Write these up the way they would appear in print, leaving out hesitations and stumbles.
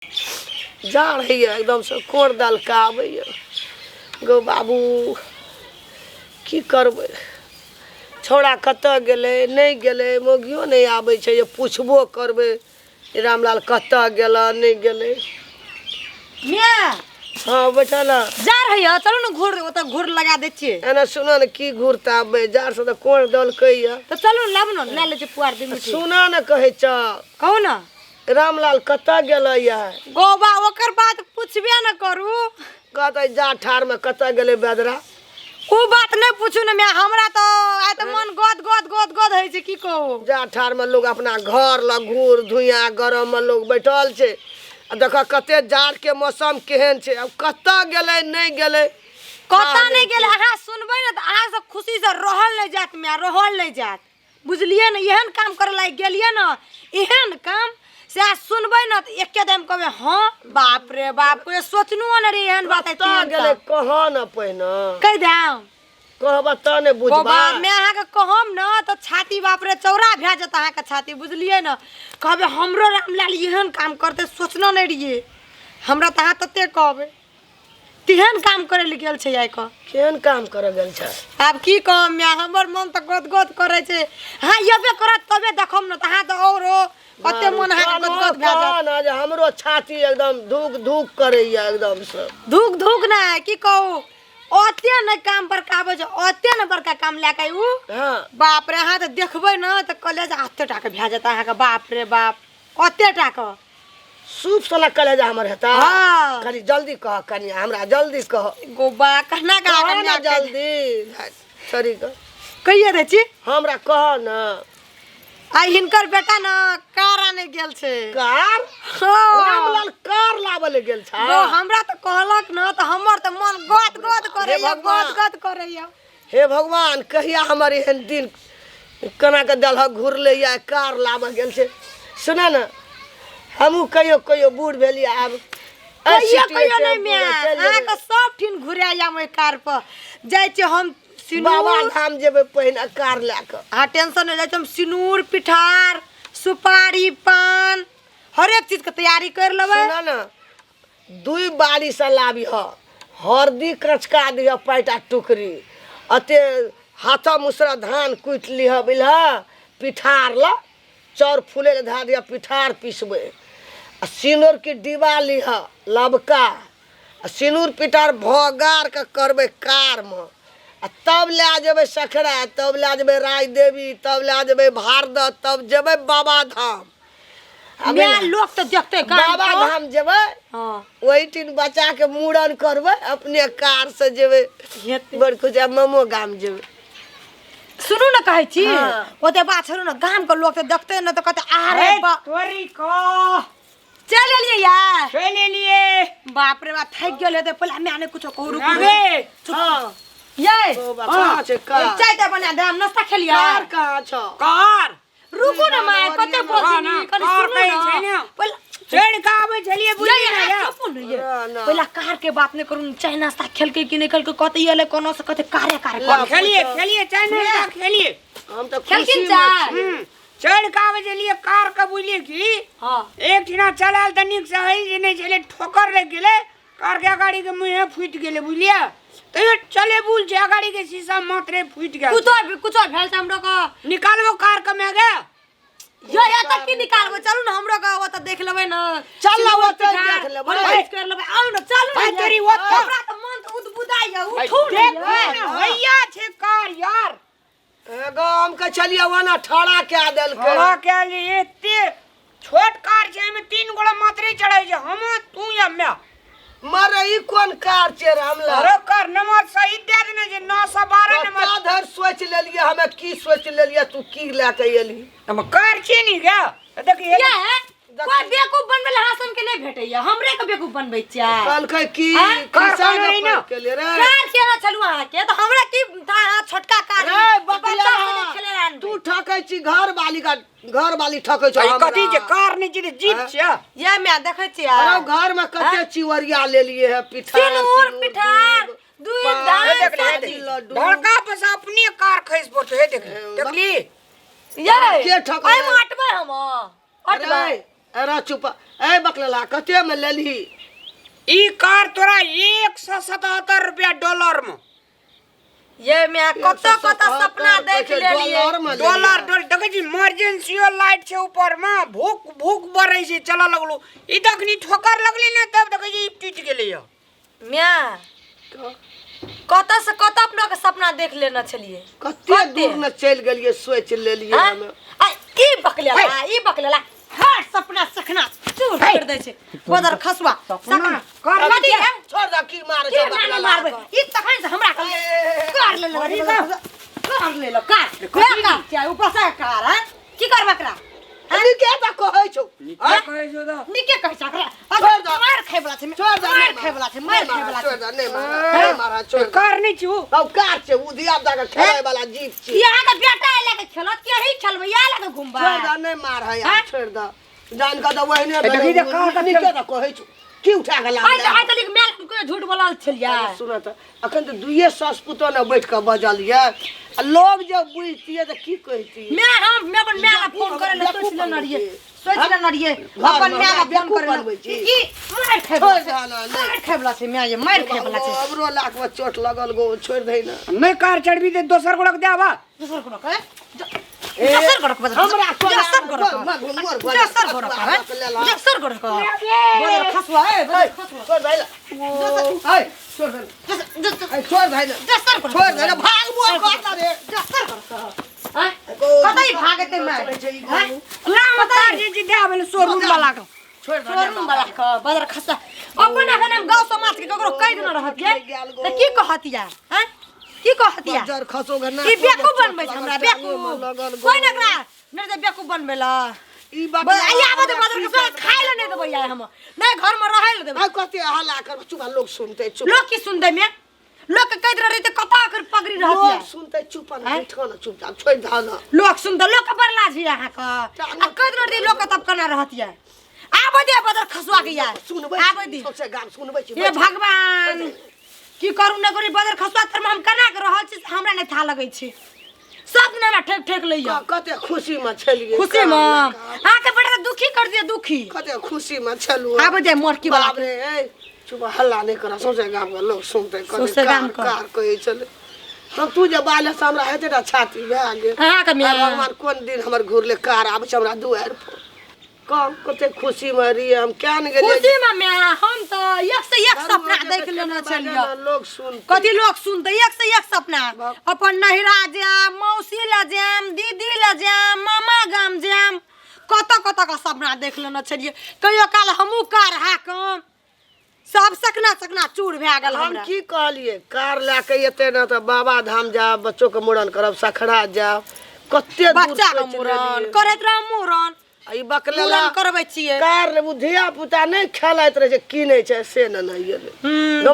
जा रही है एकदम से कोर दल का आबे गो बाबू की करबे छौड़ा कत गेले नहीं गेले मोगियो नहीं आबे छै जे पूछबो करबे रामलाल कत गेला नहीं गेले। मियां हाँ बैठा ना जा रही है चलो ना घूर ओत घूर लगा दे छिए एना सुना न की घूरता आबे जार से त कोर दल कहिया तो चलो लाब न ले ले पुआर दिन मिठी सुना न कहे छ कहू ना रामलाल कत गेला या गोबा ओकर बात पूछबे न करू कहते जा ठार में कत गेले बेदरा ओ बात नहीं पूछू न मैं हमरा तो आय तो मन गद गद गद गद है छै की कहू जा ठार में लोग अपना घर ल घूर धुइया गरम में लोग बैठल छे आ देख कते जाड़ के मौसम केहन छे अब कत गेले नहीं गेले कता नहीं गेले अहाँ सुनबै न त अहाँ से खुशी से रहल नहीं जात मैं रहल नहीं जात बुझलिए न एहन काम करे ला गेलिए न एहन काम से आज सुनबै न त एके दम कहबे हां बाप रे बाप कोई सोचनु न रे एहन बात है त गेले कह न पहिना कह दाम कहबा त ने बुझबा मैं अहाँ के कहम न त छाती बाप रे चौरा भे जत अहाँ के छाती बुझलिए न कहबे हमरो रामलाल एहन काम करते सोचना नहीं रहिए हमरा त अहाँ तते कहबे तिहन काम करे ले गेल छै आइ क केहन काम करे गेल छ अब की कहम मैं हमर मन त गद गद करे छै हां येबे करत तबे देखम न त अहाँ त औरो कते मन अहाँ के गद गद भे जात ना जे हमरो छाती एकदम धुक धुक करैया एकदम से धुक धुक ना की कहू ओते न काम पर काबे छ ओते न बड़का काम लेके उ हां बाप रे अहाँ त देखबै न त कलेज आते टाके भे जात अहाँ के बाप रे बाप ओते टाके सूप सला कलेजा हमर हेता हां कनी जल्दी कह कनी हमरा जल्दी कह गोबा कहना का हमरा जल्दी सरी कह कहिए रे छी हमरा कह न आई हिनकर बेटा न कार आने गेल छे कार हां रामलाल कार लाबले गेल छ वो हमरा त कहलक न त हमर त मन गद गद करैया गद गद करैया हे भगवान कहिया हमर एहन दिन कना के दलह घुरले या कार लाब गेल छे सुना न हमू कहियो कहियो बूढ़ भेली आब कहियो नहीं मैं अहाँ के सब ठिन घुराया मैं कार पर जाय छे हम बाबा धाम जेबे पहिने कार लेके आ टेंशन नहीं जाय हम सिनूर पिठार सुपारी पान हर एक चीज के तैयारी कर लेबै सुना न दुई बारी से लाबी ह हरदी कचका दिह पैटा टुकरी अते हाथा मुसरा धान कुट लिह बिलह पिठार ल चौर फूले ले धा दिया पिठार पीसबे आ सिनूर की डिबा लिह लबका आ सिनूर पिठार भगार के करबे कार में आ तब ले जेबे सखरा तब ले जेबे राय देवी तब ले जेबे भारद तब जेबे बाबा धाम मैं लोग तो देखते बाबा धाम जेबे हां वही तीन बच्चा के मूड़न करबे अपने कार से जेबे बड़ कुछ ममो गाम जेबे सुनु न कहै छी हाँ। ओते बात छोड़ू न गाम के लोग तो देखते न तो कहते अरे तोरी को चल लिए यार चले लिए बाप रे बाप थक गेल हेते पहले मैं आने कुछ कहू रुक अबे हां ये ओ बच्चा छे कार चाय त बना दाम नाश्ता खेलिया कार कहां छ कार रुको न माय कते बोलनी कनी कार सुनो कहीं छै न न पहले चढ़ का आबे चलिए बुझी ना या ना। पहला कार के बात नहीं करू चाय नाश्ता खेल के कि नहीं खेल के कहते ये ले कोनो से कहते कार्य कार्य ला, खेलिए खेलिए चाइना खेलिए हम तो खेल खुशी किन में चाय चढ़ का आबे चलिए कार का बुझिए की हां एक ठिना चलाल त निक से है जे नहीं चले ठोकर लग गेले कार के गाड़ी के मुंह फूट गेले बुझलिए तो ये चले बुल जे गाड़ी के शीशा मात्रे फूट गया कुछ भेल त हमरो को निकालबो कार का में गया या तक की निकालबो चलू न हमरो का ओत देख लेबै न चल ना ओते देख लेबै बस कर लेबै आउ न चलू भाई तेरी ओत हमरा त मन त उदबुदाइया उठू देख ना भैया छे कार यार एगो हम के चलिए वना ठड़ा के देल के खड़ा के लिए एते छोट कार छे में 3 गोला मात्रे चढ़ाई जे हम तू या मैं मरे ई कोन कार छे रामला अरे कार नंबर सही दे देने जे 912 नंबर धर सोच लेलिए हमें की सोच लेलिए तू की लेके एली हम कार छे नहीं गया देखिए क्या है कोई बेवकूफ बनबे ला हासन के नहीं भेटैया हमरे के बेवकूफ बनबै छियै कल के की कार किसान नहीं ना। के ले रे कार के ना चलू आ के तो हमरा की था छोटका कार रे बच्चा से नहीं खेले बकला रहन तू ठकै छी घर वाली ठकै छ आई कथि जे कार नहीं जे जीत छे ये मैं देखै छियै अरे घर में कते चिवरिया ले लिए है पिठार सिनूर पिठार दूध दाल देख ले सब्जी धड़का बस अपनी कार खइस बोत है देख देखली ये के ठकै आई माटबै हम अटबै अरे अरे चुप ए बकला कते में लेली ई कार तोरा 177 रुपया डॉलर में ये मैं कत सपना देख लेलिए डॉलर देखे छी इमरजेंसी लाइट छे ऊपर में भूख भूख बढ़ै छै चला लगलो ई तखनी ठोकर लगली ने तब देखे छी टूट गेलै मैं कत से कत अपना के सपना देख लेना छलिए कते दूर न चल गेलिए सोच लेलिए हम ई बकलेला हर सपना सखना चूर कर दे छे बदर खसवा सपना कर मती छोड़ द की मारे छ बकला मारबे ई तखन से हमरा कर ले कार क्या ऊपर से कार है की कर बकरा अरे के त कहै छौ कहै छौ त निके कह सकरा छोड़ दो मार खेबला छे छोड़ दो मार खेबला छे छोड़ दो नहीं मारा छोड़ कार नहीं छु अब कार छे उ दिया दा के खेले वाला जीव छे यहाँ का बेटा लेके खेलत के ही खेलबे या लेके घुमबा छोड़ दो नहीं मार है यार छोड़ दो जान का तो वहने देखी जे कार का निके त कहै छौ की उठा के ला आई तलिक मेल को झूठ बोलल छलिया सुन त अखन त दुइये ससपुतो न बैठ के बजल ये लोग जब बुझतिए त की कहती मैं अपन मेला फोन करे ले सोच ले नरिए अपन मेला फोन करे ई मार खेबला छे मैं ये मार खेबला छे हमरो लाख में चोट लगल गो छोड़ दे ना नहीं कार चढ़बी ते दोसर गोड़क देबा दूसर को के जसर गड़क बदल हमरा जसर गड़क जसर गड़क बदल खसवा ए छोड़ दे हाय छोड़ दे छोड़ दे जसर गड़क छोड़ दे भाग मोर कहता रे जसर गड़क हां कतई भागते मैं ला मतार जी देबे शोरूम वाला का शोरूम वाला का बदल खसा अपन हम गांव समाज के ककरो कह देना रहतिए त की कहतिया हैं की कहतिया जर खसो गना ई बेकू बनबै छै हमरा बेकू कोइ नकरा न जे बेकू बनबेला ई बात आया बदे बदल के खाइ ले नै देबै आय हम नै घर में रहै ले देबै आ कते हल्ला कर चुप लोग सुनते चुप लोग की सुनदै में लोग के कह दे रही त कता कर पगड़ी रहतिया लोग सुनते चुप बैठो ना चुपचाप छोड़ द ना लोग सुनदै लोग के बरला छी अहाँ का आ कह दे रही लोग के तब कना रहतिया आबै दे बदल खसवा के यार सुनबै आबै दे सबसे गान सुनबै छी हे भगवान की करू न करू बदर खसवा तर हम कना के रहल छी हमरा नै था लगै छै सब दिन हमरा ठेक ठेक लइया कते खुशी में छलिए खुशी में आ के बेटा दुखी कर दिए दुखी कते खुशी में छलु आबै दे मोरकी वाला बाप रे ए चुप हल्ला नहीं करा सोचे गांव के लोग सुनते सोचे गाम का। कार कहे चले हम तू जे बाले से हमरा हेते ना छाती भए गेल हां के मैं भगवान कोन दिन हमर घुरले कार आबै छै हमरा दुआर पर कम कते खुशी में रही हम क्या न गेलिए खुशी में मैं हम तो एक से एक सपना देख लेना छलिया लोग सुन कथी लोग सुनते एक से एक सपना अपन नहिरा जाम मौसी ला जाम दीदी ला जाम मामा गाम जाम कत कत का सपना देख लेना छलिए कहियो काल हमहू कार हाकम सब सकना सकना चूर भए गेल हम हमरा की कहलिए कार लेके एते ना त बाबा धाम जा बच्चों के मूड़न करब सखड़ा जा कते दूर बच्चा के मूड़न करैत रह मूड़न ई बकलेला मूड़न करबै छियै कार उ धिया पुता नहीं खेलाइत रहे छै किनै छै से न नहीं गेले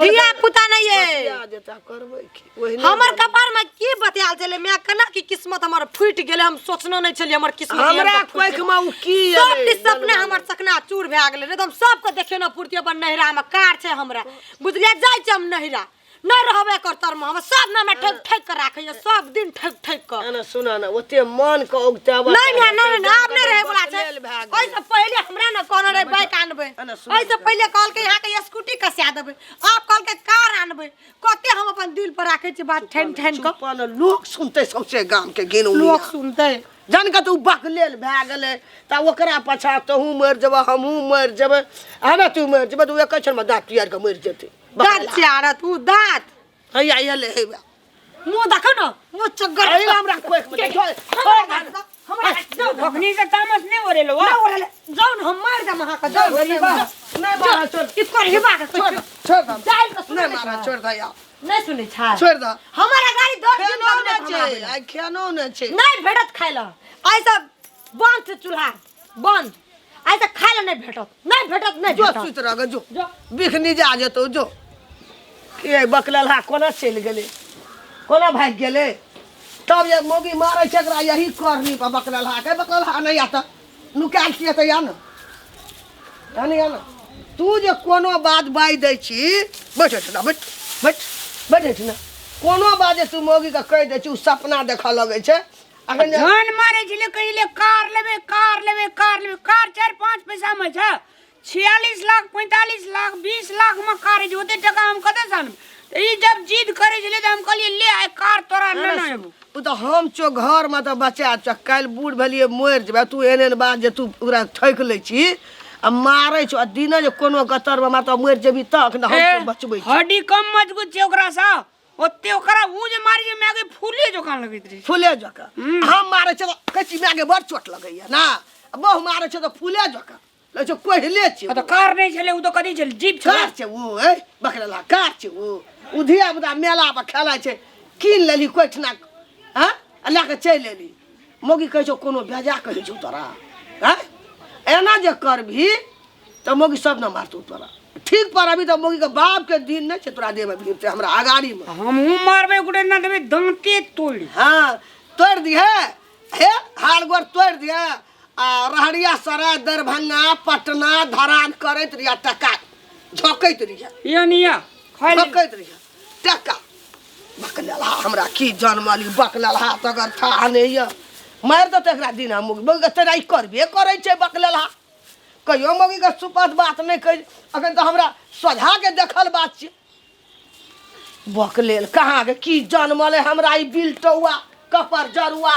धिया पुता नहीं है बतिया जेता करबै की ओहिने हमर कपार में की बतियाल चले मैं कना की किस्मत हमर फूट गेले हम सोचनो नहीं छलिए हमर किस्मत हमरा कोख में उ की सब सपना हमर सकना चूर भए गेले नहीं तो हम सबके देखे न पूर्ति अपन नहिरा में कार छै हमरा बुझलिए जाय छै हम नहिरा नहीं रहबे करतर में हम सब ना में ठक ठक कर राखे सब दिन ठक ठक कर ना सुना ना ओते मन के उगतावा नहीं आप नहीं रहे बोला छै ओइ से पहले हमरा न कोन रे बाइक आनबे ओइ से पहले कॉल के यहां के स्कूटी कसा देबे आप कॉल के कार आनबे कते हम अपन दिल पर राखे छी बात ठन ठन के अपन लोग सुनते सबसे गांव के गिनौ लोग सुनते जान के तू बकलेल भए गेले त ओकरा पछा तहू मर जब हमहू मर जब हमे तू मर जब तू एक क्षण में दांत यार के मर जेते दांत चारा तू दांत हैया एले हे मुंह देखो न मुंह चगर अरे हमरा कोख में हमरा अखनी से तामस नहीं हो रेलो जाओ न हम मार दम हां का जाओ नहीं मारा छोड़ इसको हिबा के छोड़ जाई के नहीं मारा छोड़ दया नहीं सुनै छा छोड़ द हमारा गाड़ी 10 दिन खेनो तक न छै आई खेनो न छै नहीं भेटत खाय ल ऐसा बंद छै चूल्हा बंद ऐसा खाय ल नहीं भेटत नहीं जो भेटत सुत रह जो बिखनी जा जतो जो के बकललहा कोना चल गेले कोना भाग गेले तब ये मोगी मारे छकरा यही करनी पर बकललहा के बकललहा नहीं आता नुकाल छिए त या न यानी या न तू जे कोनो बात बाई दै छी बैठ ना बैठ ना कोनो बात जे तू मोगी के कह दै छी उ सपना देख लगे छै अखन जे- धान मारे छले कहिले कार लेबे कार लेबे कार लेबे कार 4-5 पैसा में छ 46 लाख 45 लाख 20 लाख में कार है ओते टका हम कते सन त ई जब जिद करे छले त हम कहलिए ले आइ कार तोरा न न एबो उ तो हम छो घर में तो बचा छ काल बूढ़ भेलिए मर जेबे तू एहन बात जे तू पूरा ठक ले छी आ मारे छ दिन जे कोनो गतर में माता मर जेबी तक न हम बचबै छी हड्डी कम मजबूत छै ओकरा सा ओते ओकरा ऊ जे मारी जे मागे फूले जोकान लगैत रही फूले जका हम मारे छ कची में आगे बड़ चोट लगैया ना बहु मारे छ तो फूले जका ले छ कोहिले छ त कार नहीं छले ऊ तो कदी छल जीप छल कार छ उ ए बकरेला कार छ उ धिया बुदा मेला पर खेलाय छै कीन लेली कोठना हां अल्लाह के चल लेली मोगी कहै छ कोनो भेजा कहै छ तोरा हैं एना जे करभी त मोगी सब न मारतौ तोरा ठीक पर अभी तो मोगी के बाप के दिन नहीं छै तोरा देह में भिड़ते हमरा अगाड़ी में हमहू मारबे गुडे न देबे दांते तोड़ हाँ तोड़ दिए हे हाल गोर तोड़ दिए आ रहरिया सराय दरभंगा पटना धरान करैत रिया टका झोकैत रिया यानिया खाली झोकैत रिया टका बकलेला हमरा की जनमाली बकलेला तगर था नहीं है मार तो एकरा दिन हम मोगी तेरा ई करबे करै छै बकलेला कहियो मोगी के सुपत बात नहीं कह अखन तो हमरा सोझा के देखल बात छै बकलेल कहाँ के की जनमले हमरा ई बिलटौआ कपर जरुआ